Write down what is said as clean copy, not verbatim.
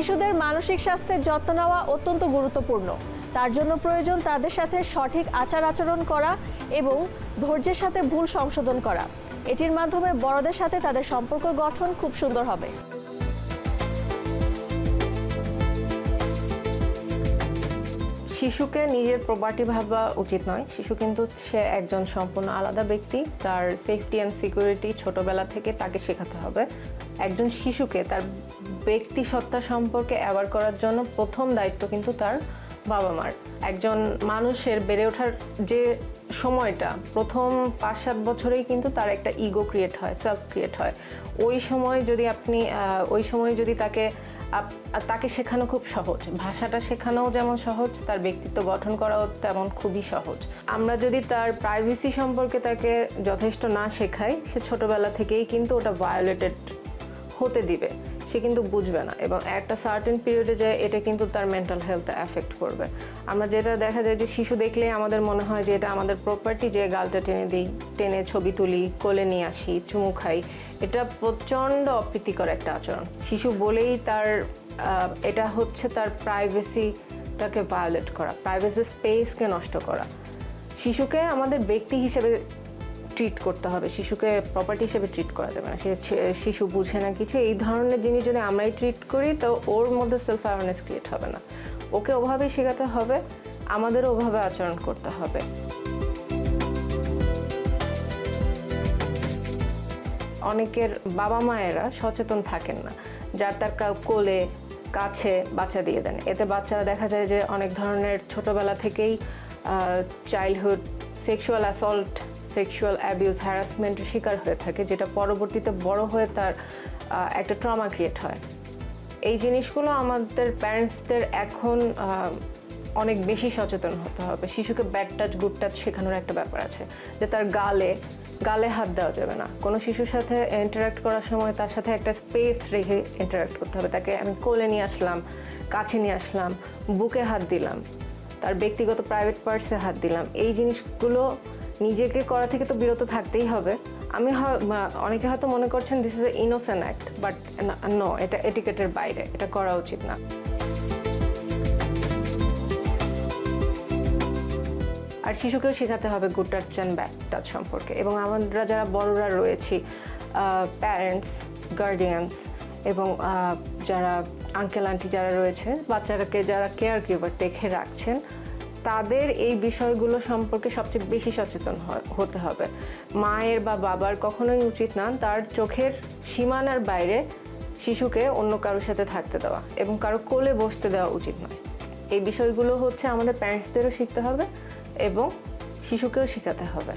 শিশুদের মানসিক স্বাস্থ্যের যত্ন নেওয়া অত্যন্ত গুরুত্বপূর্ণ। তার জন্য প্রয়োজন তাদের সাথে সঠিক আচার আচরণ করা এবং ধৈর্যের সাথে ভুল সংশোধন করা। এটির মাধ্যমে বড়দের সাথে তাদের সম্পর্ক গঠন খুব সুন্দর হবে। শিশুকে নিজের প্রপার্টি ভাবা উচিত নয়। শিশু কিন্তু সে একজন সম্পূর্ণ আলাদা ব্যক্তি। তার সেফটি অ্যান্ড সিকিউরিটি ছোটবেলা থেকে তাকে শেখাতে হবে। একজন শিশুকে তার ব্যক্তি সত্তা সম্পর্কে অ্যাওয়ার করার জন্য প্রথম দায়িত্ব কিন্তু তার বাবা মার। একজন মানুষের বেড়ে ওঠার যে সময়টা প্রথম 5-7 বছরেই কিন্তু তার একটা ইগো ক্রিয়েট হয়, সেলফ ক্রিয়েট হয়। ওই সময় যদি তাকে শেখানো খুব সহজ, ভাষাটা শেখানোও যেমন সহজ, তার ব্যক্তিত্ব গঠন করাও তেমন খুবই সহজ। আমরা যদি তার প্রাইভেসি সম্পর্কে তাকে যথেষ্ট না শেখাই, সে ছোটবেলা থেকেই কিন্তু ওটা ভায়োলেটেড হতে দিবে, সে কিন্তু বুঝবে না এবং একটা সার্টেন পিরিয়ডে যায় এটা কিন্তু তার মেন্টাল হেলথে এফেক্ট করবে। আমরা যেটা দেখা যায় যে শিশু দেখলেই আমাদের মনে হয় যে এটা আমাদের প্রপার্টি, যে গালটা টেনে দিই, টেনে ছবি তুলি, কোলে নিয়ে আসি, চুমু খাই, এটা প্রচণ্ড অপ্রীতিকর একটা আচরণ। শিশু বলেই এটা হচ্ছে তার প্রাইভেসিটাকে ভায়োলেট করা, প্রাইভেসি স্পেসকে নষ্ট করা। শিশুকে আমাদের ব্যক্তি হিসেবে ট্রিট করতে হবে, শিশুকে প্রপার্টি হিসেবে ট্রিট করা যাবে না। শিশু বুঝে না কিছু, এই ধরনের জিনিস যদি আমরাই ট্রিট করি তো ওর মধ্যে সেলফ অ্যাওয়ারনেস ক্রিয়েট হবে না। ওকে ওভাবেই শেখাতে হবে, আমাদেরও ওভাবে আচরণ করতে হবে। অনেকের বাবা মায়েরা সচেতন থাকেন না, যার তার কোলে কাছে বাচ্চা দিয়ে দেন। এতে বাচ্চারা দেখা যায় যে অনেক ধরনের ছোটবেলা থেকেই childhood sexual assault, sexual abuse, হ্যারাসমেন্টের শিকার হয়ে থাকে, যেটা পরবর্তীতে বড় হয়ে তার একটা ট্রমা ক্রিয়েট হয়। এই জিনিসগুলো আমাদের প্যারেন্টসদের এখন অনেক বেশি সচেতন হতে হবে। শিশুকে ব্যাড টাচ গুড টাচ শেখানোর একটা ব্যাপার আছে, যে তার গালে হাত দেওয়া যাবে না। কোনো শিশুর সাথে ইন্টারাক্ট করার সময় তার সাথে একটা স্পেস রেখে ইন্টারাক্ট করতে হবে। তাকে আমি কোলে নিয়ে আসলাম, কাছে নিয়ে আসলাম, বুকে হাত দিলাম, তার ব্যক্তিগত প্রাইভেট পার্টসে হাত দিলাম। এই জিনিসগুলো নিজেকে করা থেকে তো বিরত থাকতেই হবে। অনেকে হয়তো মনে করছেন this is a innocent act, but no, এটা এটিকেটের বাইরে, এটা করা উচিত না। আর শিশুকেও শেখাতে হবে good touch and bad touch সম্পর্কে। এবং আমরা যারা বড়রা রয়েছি, প্যারেন্টস, গার্ডিয়ানস এবং যারা আঙ্কেল আন্টি যারা রয়েছে, বাচ্চাটাকে যারা কেয়ার গিভার দেখে রাখছেন, তাদের এই বিষয়গুলো সম্পর্কে সবচেয়ে বেশি সচেতন হতে হবে। মায়ের বা বাবার কখনোই উচিত না তার চোখের সীমানার বাইরে শিশুকে অন্য কারোর সাথে থাকতে দেওয়া এবং কারো কোলে বসতে দেওয়া উচিত নয়। এই বিষয়গুলো হচ্ছে আমাদের প্যারেন্টসদেরও শিখতে হবে এবং শিশুকেও শেখাতে হবে।